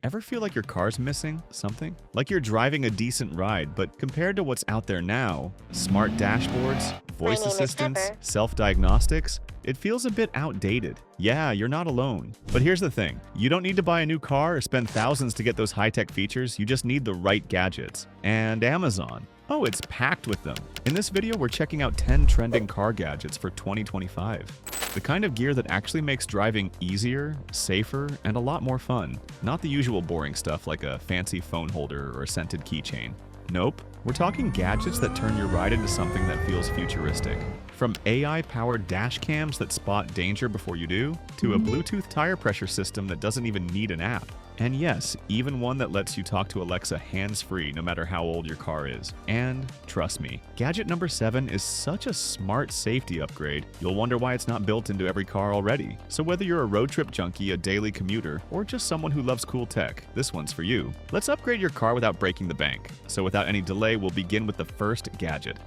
Ever feel like your car's missing something? Like you're driving a decent ride, but compared to what's out there now, smart dashboards, voice My name is assistants, Pepper. self-diagnostics, it feels a bit outdated. Yeah, you're not alone. But here's the thing, you don't need to buy a new car or spend thousands to get those high-tech features, you just need the right gadgets. And Amazon. Oh, it's packed with them. In this video, we're checking out 10 trending car gadgets for 2025. The kind of gear that actually makes driving easier, safer, and a lot more fun. Not the usual boring stuff like a fancy phone holder or a scented keychain. Nope, we're talking gadgets that turn your ride into something that feels futuristic. From AI-powered dash cams that spot danger before you do, to a Bluetooth tire pressure system that doesn't even need an app. And yes, even one that lets you talk to Alexa hands-free no matter how old your car is. And trust me, gadget number 7 is such a smart safety upgrade, you'll wonder why it's not built into every car already. So whether you're a road trip junkie, a daily commuter, or just someone who loves cool tech, this one's for you. Let's upgrade your car without breaking the bank. So without any delay, we'll begin with the first gadget.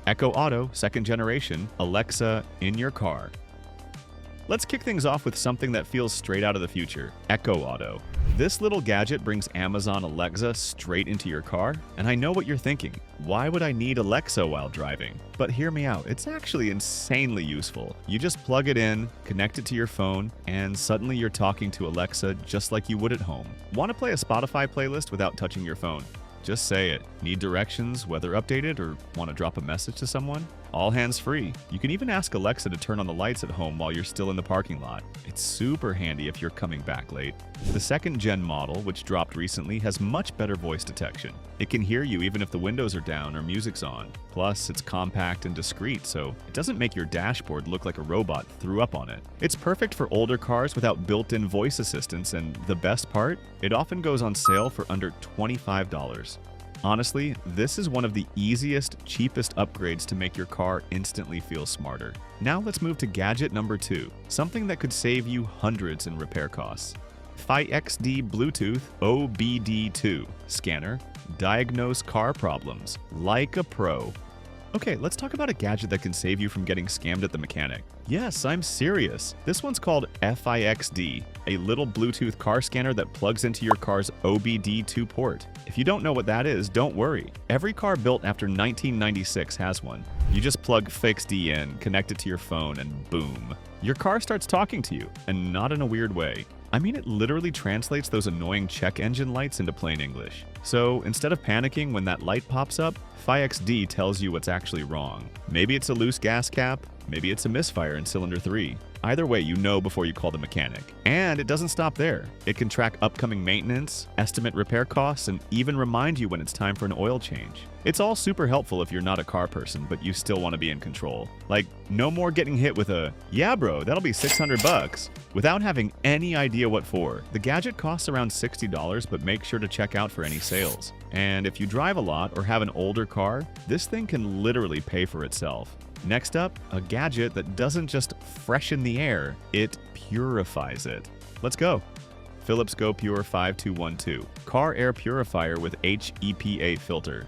Echo Auto, 2nd generation, Alexa in your car. Let's kick things off with something that feels straight out of the future, Echo Auto. This little gadget brings Amazon Alexa straight into your car, and I know what you're thinking. Why would I need Alexa while driving? But hear me out, it's actually insanely useful. You just plug it in, connect it to your phone, and suddenly you're talking to Alexa just like you would at home. Want to play a Spotify playlist without touching your phone? Just say it. Need directions, weather updated, or want to drop a message to someone? All hands-free. You can even ask Alexa to turn on the lights at home while you're still in the parking lot. It's super handy if you're coming back late. The 2nd gen model, which dropped recently, has much better voice detection. It can hear you even if the windows are down or music's on. Plus, it's compact and discreet, so it doesn't make your dashboard look like a robot threw up on it. It's perfect for older cars without built-in voice assistance, and the best part? It often goes on sale for under $25. Honestly, this is one of the easiest, cheapest upgrades to make your car instantly feel smarter. Now let's move to gadget number 2, something that could save you hundreds in repair costs. FiXD Bluetooth OBD2 scanner, diagnose car problems like a pro. Okay, let's talk about a gadget that can save you from getting scammed at the mechanic. Yes, I'm serious. This one's called FiXD, a little Bluetooth car scanner that plugs into your car's OBD2 port. If you don't know what that is, don't worry. Every car built after 1996 has one. You just plug FiXD in, connect it to your phone, and boom. Your car starts talking to you, and not in a weird way. I mean, it literally translates those annoying check engine lights into plain English. So instead of panicking when that light pops up, FiXD tells you what's actually wrong. Maybe it's a loose gas cap, maybe it's a misfire in cylinder 3. Either way, you know before you call the mechanic. And it doesn't stop there. It can track upcoming maintenance, estimate repair costs, and even remind you when it's time for an oil change. It's all super helpful if you're not a car person, but you still want to be in control. Like, no more getting hit with a, "Yeah bro, that'll be $600 without having any idea what for. The gadget costs around $60, but make sure to check out for any sales. And if you drive a lot or have an older car, this thing can literally pay for itself. Next up, a gadget that doesn't just freshen the air, it purifies it. Let's go. Philips GoPure 5212, car air purifier with HEPA filter.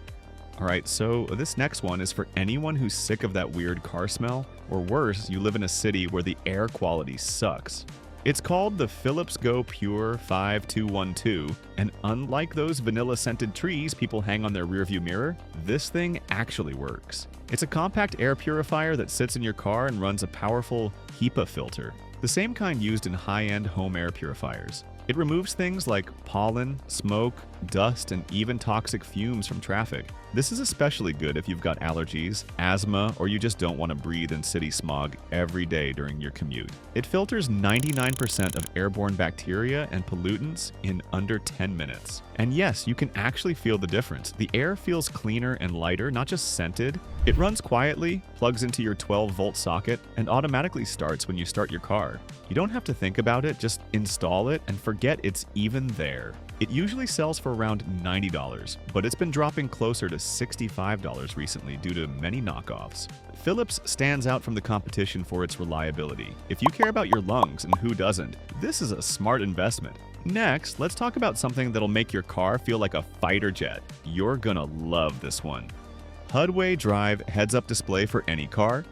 Alright, so this next one is for anyone who's sick of that weird car smell, or worse, you live in a city where the air quality sucks. It's called the Philips GoPure 5212, and unlike those vanilla-scented trees people hang on their rearview mirror, this thing actually works. It's a compact air purifier that sits in your car and runs a powerful HEPA filter, the same kind used in high-end home air purifiers. It removes things like pollen, smoke, dust, and even toxic fumes from traffic. This is especially good if you've got allergies, asthma, or you just don't want to breathe in city smog every day during your commute. It filters 99% of airborne bacteria and pollutants in under 10 minutes. And yes, you can actually feel the difference. The air feels cleaner and lighter, not just scented. It runs quietly, plugs into your 12-volt socket, and automatically starts when you start your car. You don't have to think about it, just install it and forget it's even there. It usually sells for around $90, but it's been dropping closer to $65 recently due to many knockoffs. Philips stands out from the competition for its reliability. If you care about your lungs, and who doesn't, this is a smart investment. Next, let's talk about something that'll make your car feel like a fighter jet. You're gonna love this one. HUDWAY Drive heads-up display for any car.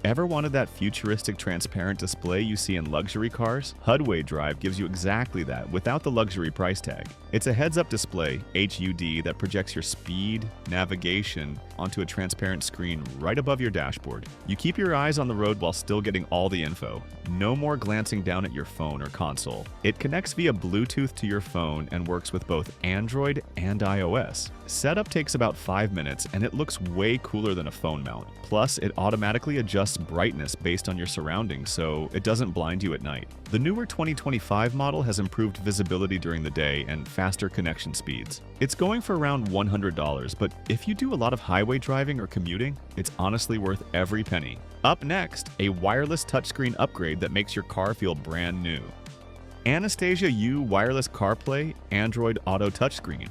Ever wanted that futuristic transparent display you see in luxury cars? HUDWAY Drive gives you exactly that without the luxury price tag. It's a heads-up display, HUD, that projects your speed, navigation onto a transparent screen right above your dashboard. You keep your eyes on the road while still getting all the info. No more glancing down at your phone or console. It connects via Bluetooth to your phone and works with both Android and iOS. Setup takes about 5 minutes and it looks way cooler than a phone mount. Plus, it automatically adjusts brightness based on your surroundings so it doesn't blind you at night. The newer 2025 model has improved visibility during the day and faster connection speeds. It's going for around $100, but if you do a lot of highway driving or commuting, it's honestly worth every penny. Up next, a wireless touchscreen upgrade that makes your car feel brand new. Anastasiayoo Wireless CarPlay Android Auto Touchscreen.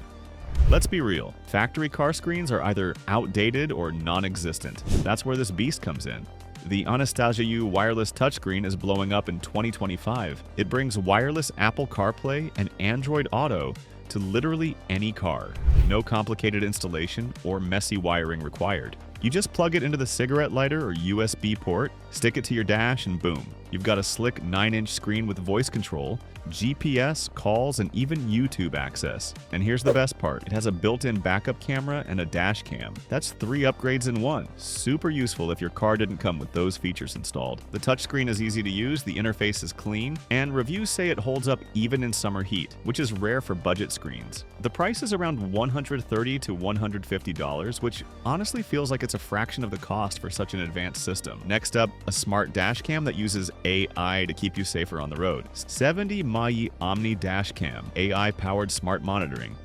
Let's be real, factory car screens are either outdated or non-existent. That's where this beast comes in. The Anastasiayoo wireless touchscreen is blowing up in 2025. It brings wireless Apple CarPlay and Android Auto to literally any car. No complicated installation or messy wiring required. You just plug it into the cigarette lighter or USB port, stick it to your dash, and boom. You've got a slick 9-inch screen with voice control, GPS, calls, and even YouTube access. And here's the best part. It has a built-in backup camera and a dash cam. That's 3 upgrades in one. Super useful if your car didn't come with those features installed. The touchscreen is easy to use, the interface is clean, and reviews say it holds up even in summer heat, which is rare for budget screens. The price is around $130 to $150, which honestly feels like it's a fraction of the cost for such an advanced system. Next up, a smart dash cam that uses AI to keep you safer on the road. 70 My Omni dash cam, AI-powered smart monitoring.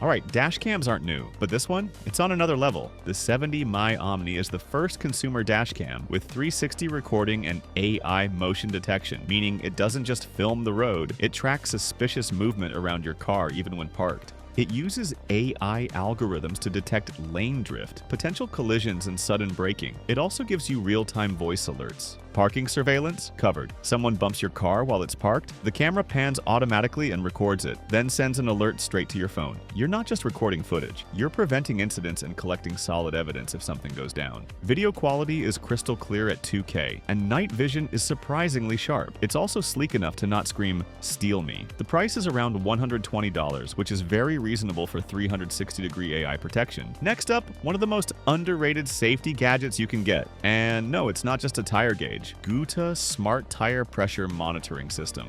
Alright, dash cams aren't new, but this one, it's on another level. The 70 My Omni is the first consumer dash cam with 360 recording and AI motion detection, meaning it doesn't just film the road, it tracks suspicious movement around your car even when parked. It uses AI algorithms to detect lane drift, potential collisions, and sudden braking. It also gives you real-time voice alerts. Parking surveillance? Covered. Someone bumps your car while it's parked? The camera pans automatically and records it, then sends an alert straight to your phone. You're not just recording footage, you're preventing incidents and collecting solid evidence if something goes down. Video quality is crystal clear at 2K, and night vision is surprisingly sharp. It's also sleek enough to not scream, "Steal me." The price is around $120, which is very reasonable for 360-degree AI protection. Next up, one of the most underrated safety gadgets you can get. And no, it's not just a tire gauge. GUTA Smart Tire Pressure Monitoring System.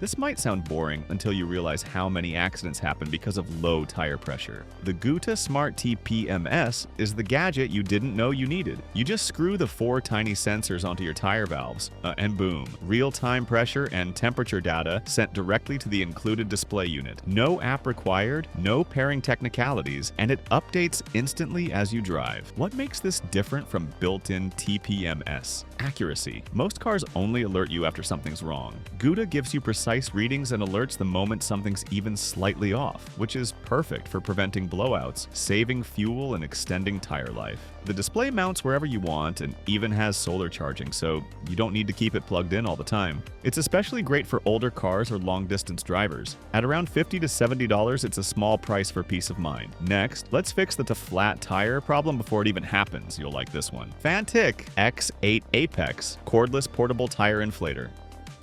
This might sound boring until you realize how many accidents happen because of low tire pressure. The GUTA Smart TPMS is the gadget you didn't know you needed. You just screw the 4 tiny sensors onto your tire valves, and boom, real-time pressure and temperature data sent directly to the included display unit. No app required, no pairing technicalities, and it updates instantly as you drive. What makes this different from built-in TPMS? Accuracy. Most cars only alert you after something's wrong. GUTA gives you precise readings and alerts the moment something's even slightly off, which is perfect for preventing blowouts, saving fuel, and extending tire life. The display mounts wherever you want and even has solar charging, so you don't need to keep it plugged in all the time. It's especially great for older cars or long-distance drivers. At around $50 to $70, it's a small price for peace of mind. Next, let's fix the flat tire problem before it even happens. You'll like this one. Fanttik X8 Apex Cordless Portable Tire Inflator.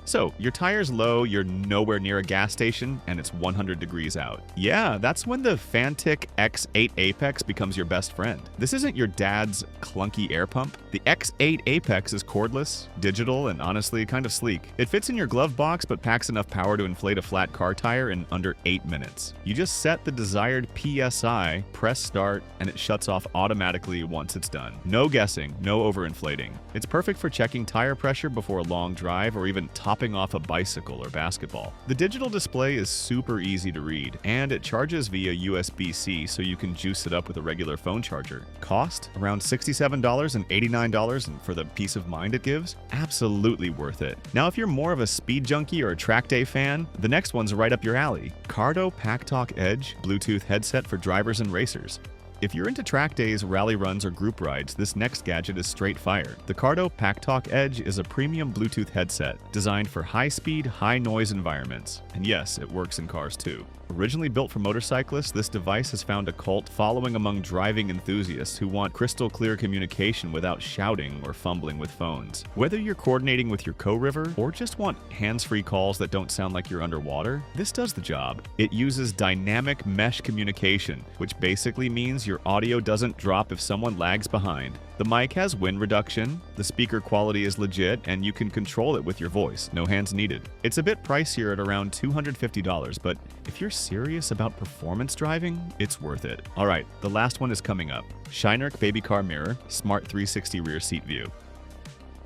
So, your tire's low, you're nowhere near a gas station, and it's 100 degrees out. Yeah, that's when the Fanttik X8 Apex becomes your best friend. This isn't your dad's clunky air pump. The X8 Apex is cordless, digital, and honestly kind of sleek. It fits in your glove box but packs enough power to inflate a flat car tire in under 8 minutes. You just set the desired PSI, press start, and it shuts off automatically once it's done. No guessing, no overinflating. It's perfect for checking tire pressure before a long drive or even topping off a bicycle or basketball. The digital display is super easy to read, and it charges via USB-C so you can juice it up with a regular phone charger. Cost? Around $67 and $89, and for the peace of mind it gives? Absolutely worth it. Now if you're more of a speed junkie or a track day fan, the next one's right up your alley. Cardo Packtalk Edge Bluetooth headset for drivers and racers. If you're into track days, rally runs, or group rides, this next gadget is straight fire. The Cardo Packtalk Edge is a premium Bluetooth headset designed for high-speed, high-noise environments. And yes, it works in cars too. Originally built for motorcyclists, this device has found a cult following among driving enthusiasts who want crystal-clear communication without shouting or fumbling with phones. Whether you're coordinating with your co-river or just want hands-free calls that don't sound like you're underwater, this does the job. It uses dynamic mesh communication, which basically means your audio doesn't drop if someone lags behind. The mic has wind reduction, the speaker quality is legit, and you can control it with your voice, no hands needed. It's a bit pricier at around $250, but if you're serious about performance driving, it's worth it. Alright, the last one is coming up. Shynerk Baby Car Mirror, Smart 360 Rear Seat View.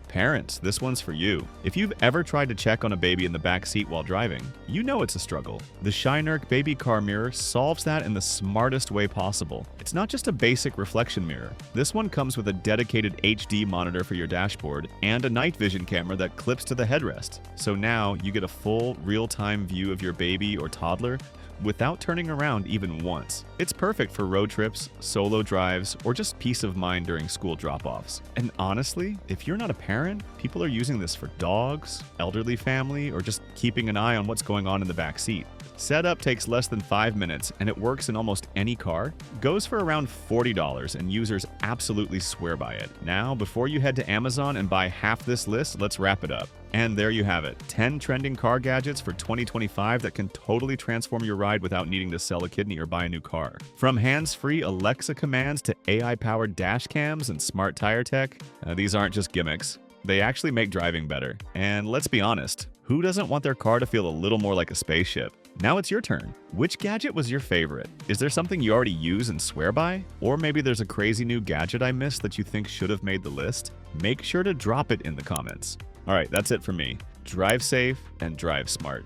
Parents, this one's for you. If you've ever tried to check on a baby in the back seat while driving, you know it's a struggle. The Shynerk Baby Car Mirror solves that in the smartest way possible. It's not just a basic reflection mirror. This one comes with a dedicated HD monitor for your dashboard and a night vision camera that clips to the headrest. So now you get a full, real-time view of your baby or toddler without turning around even once. It's perfect for road trips, solo drives, or just peace of mind during school drop-offs. And honestly, if you're not a parent, people are using this for dogs, elderly family, or just keeping an eye on what's going on in the back seat. Setup takes less than 5 minutes and it works in almost any car. Goes for around $40 and users absolutely swear by it. Now, before you head to Amazon and buy half this list, let's wrap it up. And there you have it, 10 trending car gadgets for 2025 that can totally transform your ride without needing to sell a kidney or buy a new car. From hands-free Alexa commands to AI-powered dash cams and smart tire tech, these aren't just gimmicks. They actually make driving better. And let's be honest, who doesn't want their car to feel a little more like a spaceship? Now it's your turn. Which gadget was your favorite? Is there something you already use and swear by? Or maybe there's a crazy new gadget I missed that you think should have made the list? Make sure to drop it in the comments. Alright, that's it for me. Drive safe and drive smart.